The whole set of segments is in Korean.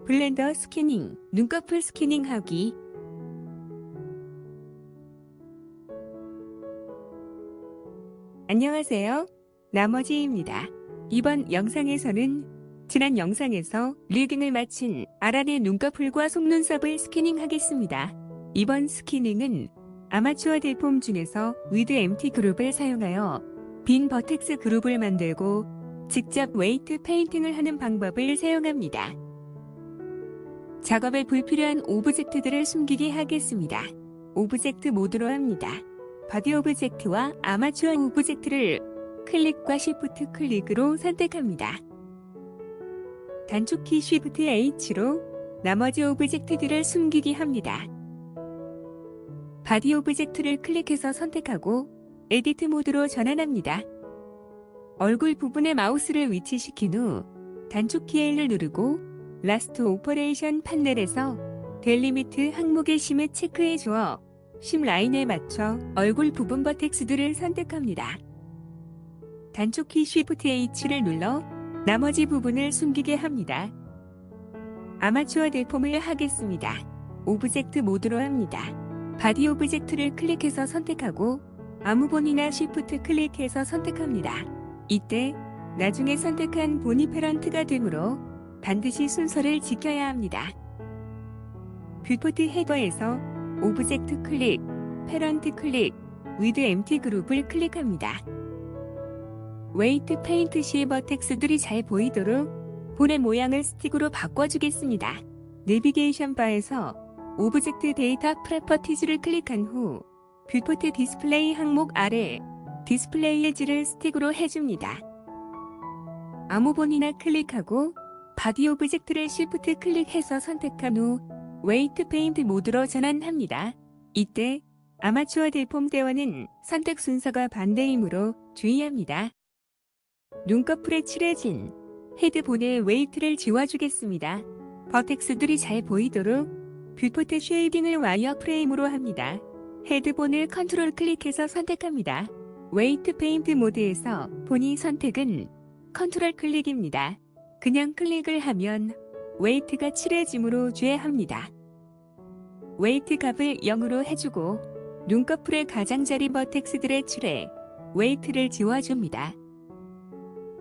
블렌더 스캐닝, 눈꺼풀 스캐닝하기. 안녕하세요. 나머지입니다. 이번 영상에서는 지난 영상에서 리딩을 마친 아란의 눈꺼풀과 속눈썹을 스캐닝하겠습니다. 이번 스캐닝은 아마추어 대폼 중에서 위드 MT 그룹을 사용하여 빈 버텍스 그룹을 만들고 직접 웨이트 페인팅을 하는 방법을 사용합니다. 작업에 불필요한 오브젝트들을 숨기게 하겠습니다. 오브젝트 모드로 합니다. 바디 오브젝트와 아마추어 오브젝트를 클릭과 쉬프트 클릭으로 선택합니다. 단축키 쉬프트 H로 나머지 오브젝트들을 숨기게 합니다. 바디 오브젝트를 클릭해서 선택하고 에디트 모드로 전환합니다. 얼굴 부분에 마우스를 위치시킨 후 단축키 L을 누르고 라스트 오퍼레이션 판넬에서 델리미트 항목의 심을 체크해 주어 심 라인에 맞춰 얼굴 부분 버텍스들을 선택합니다. 단축키 쉬프트 H를 눌러 나머지 부분을 숨기게 합니다. 아마추어 대폼을 하겠습니다. 오브젝트 모드로 합니다. 바디 오브젝트를 클릭해서 선택하고 아무 본이나 쉬프트 클릭해서 선택합니다. 이때 나중에 선택한 본이 페런트가 되므로 반드시 순서를 지켜야 합니다. 뷰포트 헤더에서 오브젝트 클릭, 페런트 클릭, 위드 MT 그룹을 클릭합니다. 웨이트 페인트 시 버텍스들이 잘 보이도록 본의 모양을 스틱으로 바꿔주겠습니다. 내비게이션 바에서 오브젝트 데이터 프로퍼티즈를 클릭한 후 뷰포트 디스플레이 항목 아래 디스플레이 에지를 스틱으로 해줍니다. 아무 본이나 클릭하고 바디 오브젝트를 쉬프트 클릭해서 선택한 후 웨이트 페인트 모드로 전환합니다. 이때 아마추어 대폼 대원은 선택 순서가 반대이므로 주의합니다. 눈꺼풀에 칠해진 헤드본의 웨이트를 지워주겠습니다. 버텍스들이 잘 보이도록 뷰포트 쉐이딩을 와이어 프레임으로 합니다. 헤드본을 컨트롤 클릭해서 선택합니다. 웨이트 페인트 모드에서 본이 선택은 컨트롤 클릭입니다. 그냥 클릭을 하면 웨이트가 칠해짐으로 주의합니다. 웨이트 값을 0으로 해주고 눈꺼풀의 가장자리 버텍스들의 칠해 웨이트를 지워줍니다.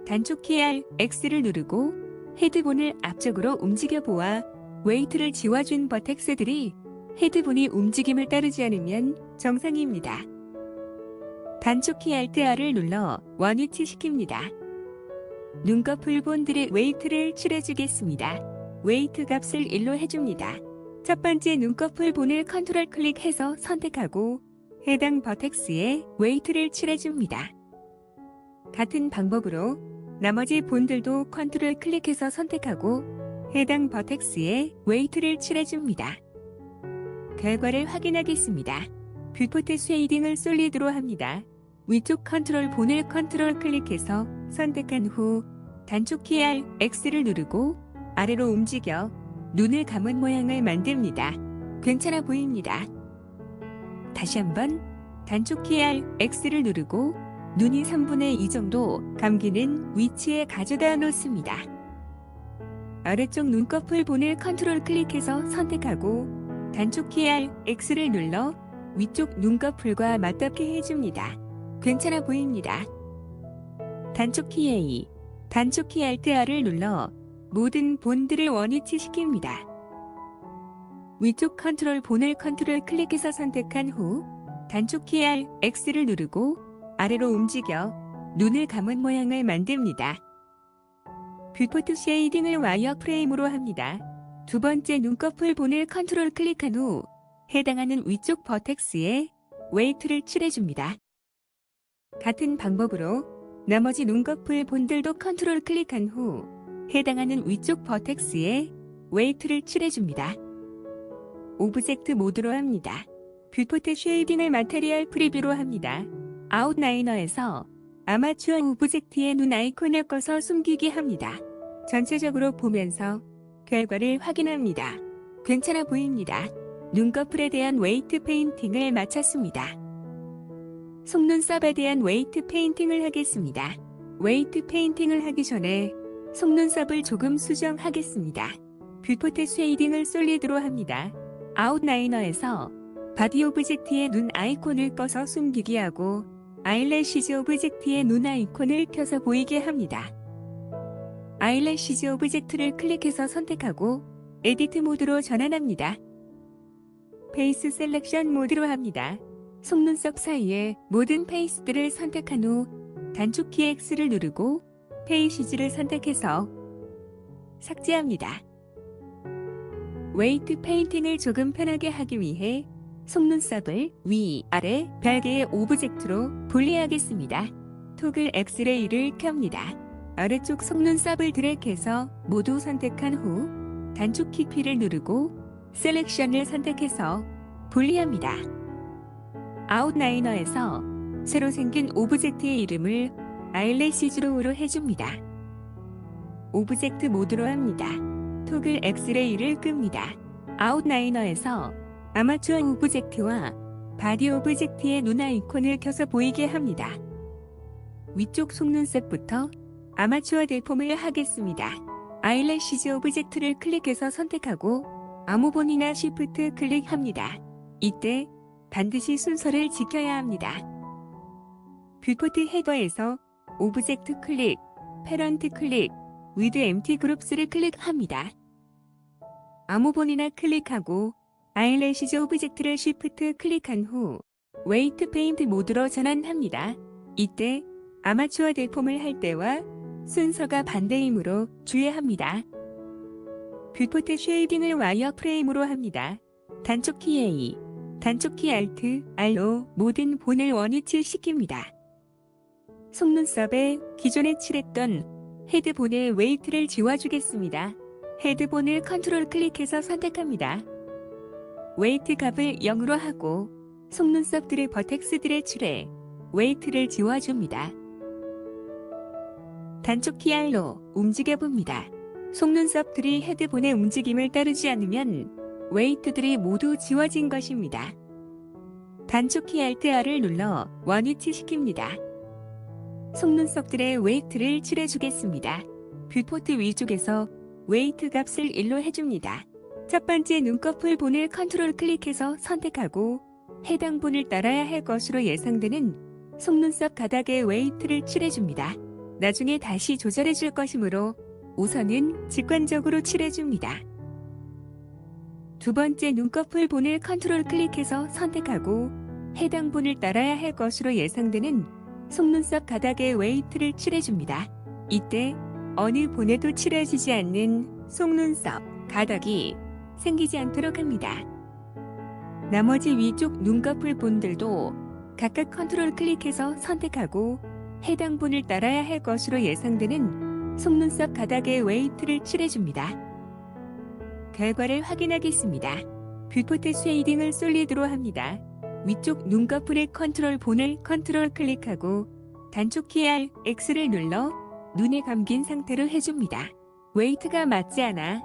단축키 R, X를 누르고 헤드본을 앞쪽으로 움직여 보아 웨이트를 지워준 버텍스들이 헤드본이 움직임을 따르지 않으면 정상입니다. 단축키 Alt R을 눌러 원위치 시킵니다. 눈꺼풀 본들의 웨이트를 칠해주겠습니다. 웨이트 값을 1로 해줍니다. 첫 번째 눈꺼풀 본을 컨트롤 클릭해서 선택하고 해당 버텍스에 웨이트를 칠해줍니다. 같은 방법으로 나머지 본들도 컨트롤 클릭해서 선택하고 해당 버텍스에 웨이트를 칠해줍니다. 결과를 확인하겠습니다. 뷰포트 쉐이딩을 솔리드로 합니다. 위쪽 컨트롤 본을 컨트롤 클릭해서 선택한 후 단축키 R, X를 누르고 아래로 움직여 눈을 감은 모양을 만듭니다. 괜찮아 보입니다. 다시 한번 단축키 R, X를 누르고 눈이 3분의 2 정도 감기는 위치에 가져다 놓습니다. 아래쪽 눈꺼풀 본을 컨트롤 클릭해서 선택하고 단축키 R, X를 눌러 위쪽 눈꺼풀과 맞닿게 해줍니다. 괜찮아 보입니다. 단축키 A, 단축키 Alt R을 눌러 모든 본들을 원위치 시킵니다. 위쪽 컨트롤 본을 컨트롤 클릭해서 선택한 후 단축키 R, X를 누르고 아래로 움직여 눈을 감은 모양을 만듭니다. 뷰포트 쉐이딩을 와이어 프레임으로 합니다. 두 번째 눈꺼풀 본을 컨트롤 클릭한 후 해당하는 위쪽 버텍스에 웨이트를 칠해줍니다. 같은 방법으로 나머지 눈꺼풀 본들도 컨트롤 클릭한 후 해당하는 위쪽 버텍스에 웨이트를 칠해줍니다. 오브젝트 모드로 합니다. 뷰포트 쉐이딩을 마테리얼 프리뷰로 합니다. 아웃라이너에서 아마추어 오브젝트의 눈 아이콘을 꺼서 숨기게 합니다. 전체적으로 보면서 결과를 확인합니다. 괜찮아 보입니다. 눈꺼풀에 대한 웨이트 페인팅을 마쳤습니다. 속눈썹에 대한 웨이트 페인팅을 하겠습니다. 웨이트 페인팅을 하기 전에 속눈썹을 조금 수정하겠습니다. 뷰포트 쉐이딩을 솔리드로 합니다. 아웃라이너에서 바디 오브젝트의 눈 아이콘을 꺼서 숨기게 하고 아이래시즈 오브젝트의 눈 아이콘을 켜서 보이게 합니다. 아이래시즈 오브젝트를 클릭해서 선택하고 에디트 모드로 전환합니다. 페이스 셀렉션 모드로 합니다. 속눈썹 사이에 모든 페이스들을 선택한 후 단축키 X를 누르고 페이시즈를 선택해서 삭제합니다. 웨이트 페인팅을 조금 편하게 하기 위해 속눈썹을 위, 아래 별개의 오브젝트로 분리하겠습니다. 토글 엑스레이를 켭니다. 아래쪽 속눈썹을 드래그해서 모두 선택한 후 단축키 P를 누르고 셀렉션을 선택해서 분리합니다. 아웃라이너에서 새로 생긴 오브젝트의 이름을 아이래시즈로우로 해줍니다. 오브젝트 모드로 합니다. 토글 엑스레이를 끕니다. 아웃라이너에서 아마추어 오브젝트와 바디 오브젝트의 눈 아이콘을 켜서 보이게 합니다. 위쪽 속눈썹부터 아마추어 데폼을 하겠습니다. 아이래시즈 오브젝트를 클릭해서 선택하고 아무번이나 쉬프트 클릭합니다. 이때 반드시 순서를 지켜야 합니다. 뷰포트 헤더에서 오브젝트 클릭, 패런트 클릭, 위드 엠티 그룹스를 클릭합니다. 아무번이나 클릭하고 아이래시즈 오브젝트를 쉬프트 클릭한 후 웨이트 페인트 모드로 전환합니다. 이때 아마추어 데폼을 할 때와 순서가 반대이므로 주의합니다. 뷰포트 쉐이딩을 와이어 프레임으로 합니다. 단축키 A, 단축키 Alt, R로 모든 본을 원위치시킵니다. 속눈썹에 기존에 칠했던 헤드본의 웨이트를 지워주겠습니다. 헤드본을 컨트롤 클릭해서 선택합니다. 웨이트 값을 0으로 하고 속눈썹들의 버텍스들의 칠에 웨이트를 지워줍니다. 단축키 R로 움직여봅니다. 속눈썹들이 헤드본의 움직임을 따르지 않으면 웨이트들이 모두 지워진 것입니다. 단축키 Alt R을 눌러 원위치시킵니다. 속눈썹들의 웨이트를 칠해주겠습니다. 뷰포트 위쪽에서 웨이트 값을 1로 해줍니다. 첫 번째 눈꺼풀 본을 컨트롤 클릭해서 선택하고 해당 본을 따라야 할 것으로 예상되는 속눈썹 가닥의 웨이트를 칠해줍니다. 나중에 다시 조절해 줄 것이므로 우선은 직관적으로 칠해줍니다. 두 번째 눈꺼풀 본을 컨트롤 클릭해서 선택하고 해당 본을 따라야 할 것으로 예상되는 속눈썹 가닥의 웨이트를 칠해줍니다. 이때 어느 본에도 칠해지지 않는 속눈썹 가닥이 생기지 않도록 합니다. 나머지 위쪽 눈꺼풀 본들도 각각 컨트롤 클릭해서 선택하고 해당 본을 따라야 할 것으로 예상되는 속눈썹 가닥의 웨이트를 칠해줍니다. 결과를 확인하겠습니다. 뷰포트 쉐이딩을 솔리드로 합니다. 위쪽 눈꺼풀의 컨트롤 본을 컨트롤 클릭하고 단축키 R, X를 눌러 눈에 감긴 상태로 해줍니다. 웨이트가 맞지 않아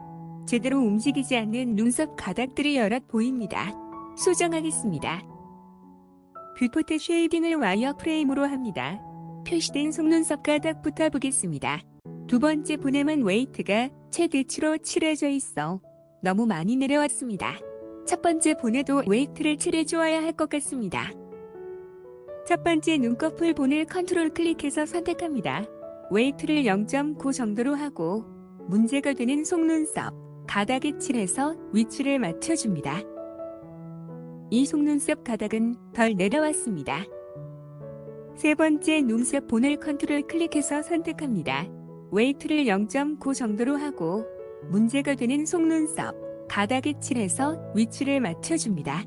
제대로 움직이지 않는 눈썹 가닥들이 여럿 보입니다. 수정하겠습니다. 뷰포트 쉐이딩을 와이어 프레임으로 합니다. 표시된 속눈썹 가닥부터 보겠습니다. 두 번째 본에만 웨이트가 최대치로 칠해져 있어 너무 많이 내려왔습니다. 첫 번째 본에도 웨이트를 칠해주어야 할 것 같습니다. 첫 번째 눈꺼풀 본을 컨트롤 클릭해서 선택합니다. 웨이트를 0.9 정도로 하고 문제가 되는 속눈썹 가닥에 칠해서 위치를 맞춰줍니다. 이 속눈썹 가닥은 덜 내려왔습니다. 세 번째 눈썹 본을 컨트롤 클릭해서 선택합니다. 웨이트를 0.9 정도로 하고 문제가 되는 속눈썹 가닥에 칠해서 위치를 맞춰줍니다.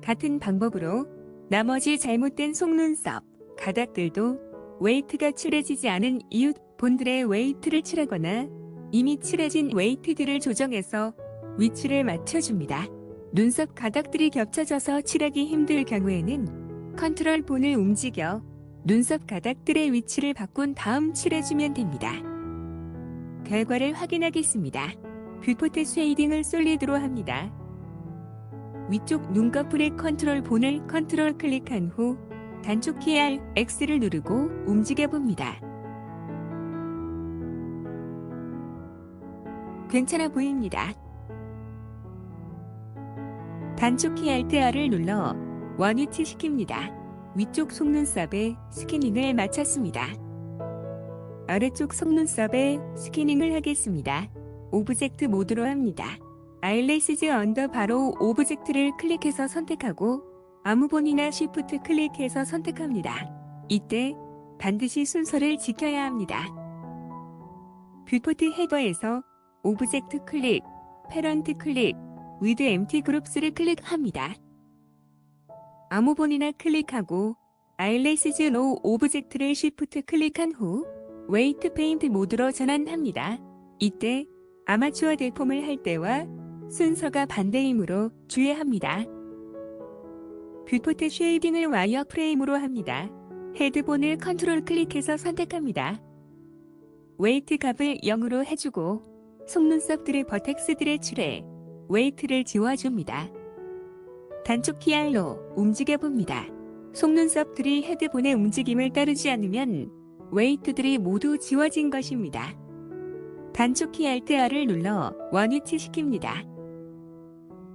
같은 방법으로 나머지 잘못된 속눈썹 가닥들도 웨이트가 칠해지지 않은 이웃 본들의 웨이트를 칠하거나 이미 칠해진 웨이트들을 조정해서 위치를 맞춰줍니다. 눈썹 가닥들이 겹쳐져서 칠하기 힘들 경우에는 컨트롤 본을 움직여 눈썹 가닥들의 위치를 바꾼 다음 칠해주면 됩니다. 결과를 확인하겠습니다. 뷰포트 쉐이딩을 솔리드로 합니다. 위쪽 눈꺼풀의 컨트롤 본을 컨트롤 클릭한 후 단축키 R, X를 누르고 움직여봅니다. 괜찮아 보입니다. 단축키 Alt-R을 눌러 원위치 시킵니다. 위쪽 속눈썹에 스캐닝을 마쳤습니다. 아래쪽 속눈썹에 스캐닝을 하겠습니다. 오브젝트 모드로 합니다. 아이래시즈 언더 바로 오브젝트를 클릭해서 선택하고 아무본이나 쉬프트 클릭해서 선택합니다. 이때 반드시 순서를 지켜야 합니다. 뷰포트 헤더에서 오브젝트 클릭, 패런트 클릭, 위드 엠티 그룹스를 클릭합니다. 아무본이나 클릭하고 아이래시즈 노 오브젝트를 쉬프트 클릭한 후 웨이트 페인트 모드로 전환합니다. 이때 아마추어 데폼을 할 때와 순서가 반대이므로 주의합니다. 뷰포트 쉐이딩을 와이어 프레임으로 합니다. 헤드본을 컨트롤 클릭해서 선택합니다. 웨이트 값을 0으로 해주고 속눈썹들의 버텍스들의 줄에 웨이트를 지워줍니다. 단축키 R로 움직여봅니다. 속눈썹들이 헤드본의 움직임을 따르지 않으면 웨이트들이 모두 지워진 것입니다. 단축키 Alt-R을 눌러 원위치 시킵니다.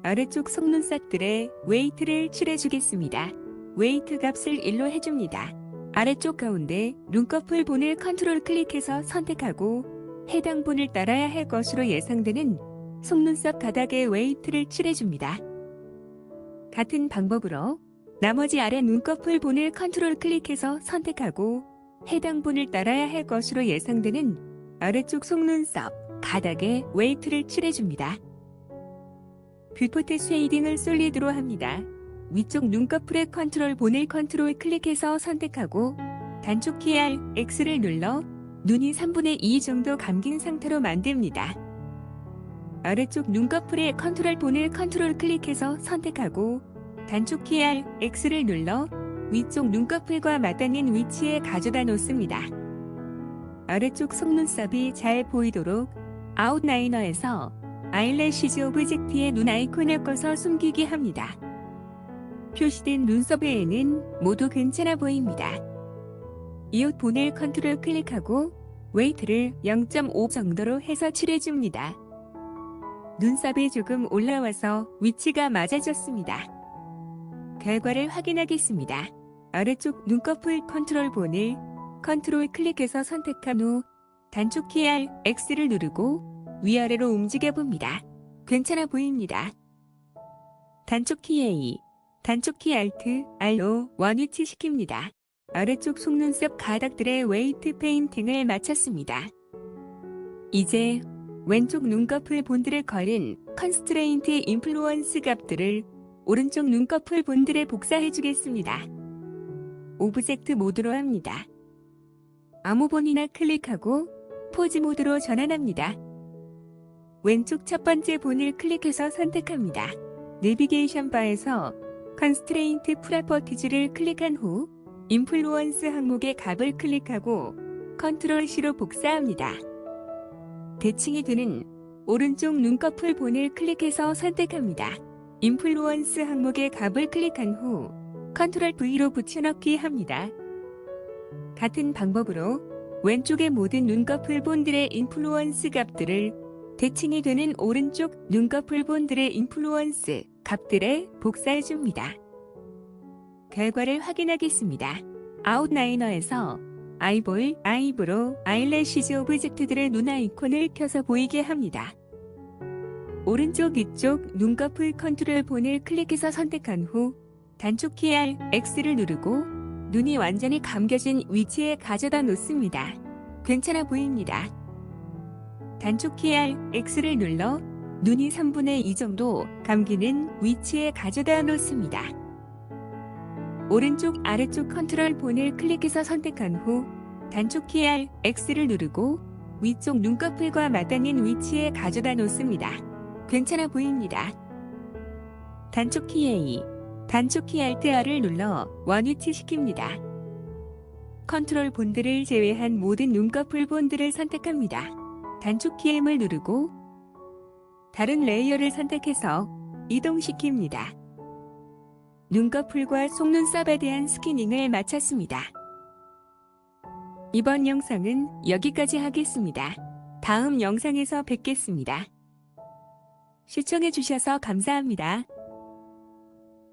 아래쪽 속눈썹들의 웨이트를 칠해주겠습니다. 웨이트 값을 1로 해줍니다. 아래쪽 가운데 눈꺼풀 본을 컨트롤 클릭해서 선택하고 해당 본을 따라야 할 것으로 예상되는 속눈썹 가닥에 웨이트를 칠해줍니다. 같은 방법으로 나머지 아래 눈꺼풀 본을 컨트롤 클릭해서 선택하고 해당 본을 따라야 할 것으로 예상되는 아래쪽 속눈썹 가닥에 웨이트를 칠해줍니다. 뷰포트 쉐이딩을 솔리드로 합니다. 위쪽 눈꺼풀의 컨트롤 본을 컨트롤 클릭해서 선택하고 단축키 R, X를 눌러 눈이 3분의 2 정도 감긴 상태로 만듭니다. 아래쪽 눈꺼풀의 컨트롤 본을 컨트롤 클릭해서 선택하고 단축키 R, X를 눌러 위쪽 눈꺼풀과 맞닿는 위치에 가져다 놓습니다. 아래쪽 속눈썹이 잘 보이도록 아웃라이너에서 아이래시즈 오브젝트의 눈 아이콘을 꺼서 숨기게 합니다. 표시된 눈썹 외에는 모두 괜찮아 보입니다. 이웃 본을 컨트롤 클릭하고 웨이트를 0.5 정도로 해서 칠해줍니다. 눈썹이 조금 올라와서 위치가 맞아졌습니다. 결과를 확인하겠습니다. 아래쪽 눈꺼풀 컨트롤 본을 컨트롤 클릭해서 선택한 후 단축키 R, X를 누르고 위아래로 움직여봅니다. 괜찮아 보입니다. 단축키 A, 단축키 Alt, R로 원위치 시킵니다. 아래쪽 속눈썹 가닥들의 웨이트 페인팅을 마쳤습니다. 이제 왼쪽 눈꺼풀 본들을 걸은 컨스트레인트 인플루언스 값들을 오른쪽 눈꺼풀 본들에 복사해주겠습니다. 오브젝트 모드로 합니다. 아무 본이나 클릭하고 포즈 모드로 전환합니다. 왼쪽 첫 번째 본을 클릭해서 선택합니다. 내비게이션 바에서 컨스트레인트 프로퍼티즈를 클릭한 후 인플루언스 항목의 값을 클릭하고 컨트롤 C로 복사합니다. 대칭이 되는 오른쪽 눈꺼풀 본을 클릭해서 선택합니다. 인플루언스 항목의 값을 클릭한 후 컨트롤 V로 붙여넣기 합니다. 같은 방법으로 왼쪽의 모든 눈꺼풀 본들의 인플루언스 값들을 대칭이 되는 오른쪽 눈꺼풀 본들의 인플루언스 값들에 복사해줍니다. 결과를 확인하겠습니다. 아웃라이너에서 아이볼, 아이브로, 아이래시즈 오브젝트들의 눈 아이콘을 켜서 보이게 합니다. 오른쪽 위쪽 눈꺼풀 컨트롤 본을 클릭해서 선택한 후 단축키 R, X를 누르고 눈이 완전히 감겨진 위치에 가져다 놓습니다. 괜찮아 보입니다. 단축키 R, X를 눌러 눈이 3분의 2 정도 감기는 위치에 가져다 놓습니다. 오른쪽 아래쪽 컨트롤 본을 클릭해서 선택한 후 단축키 R, X를 누르고 위쪽 눈꺼풀과 맞닿는 위치에 가져다 놓습니다. 괜찮아 보입니다. 단축키 A, 단축키 Alt-R을 눌러 원위치 시킵니다. 컨트롤 본들을 제외한 모든 눈꺼풀 본들을 선택합니다. 단축키 M을 누르고 다른 레이어를 선택해서 이동시킵니다. 눈꺼풀과 속눈썹에 대한 스캐닝을 마쳤습니다. 이번 영상은 여기까지 하겠습니다. 다음 영상에서 뵙겠습니다. 시청해주셔서 감사합니다.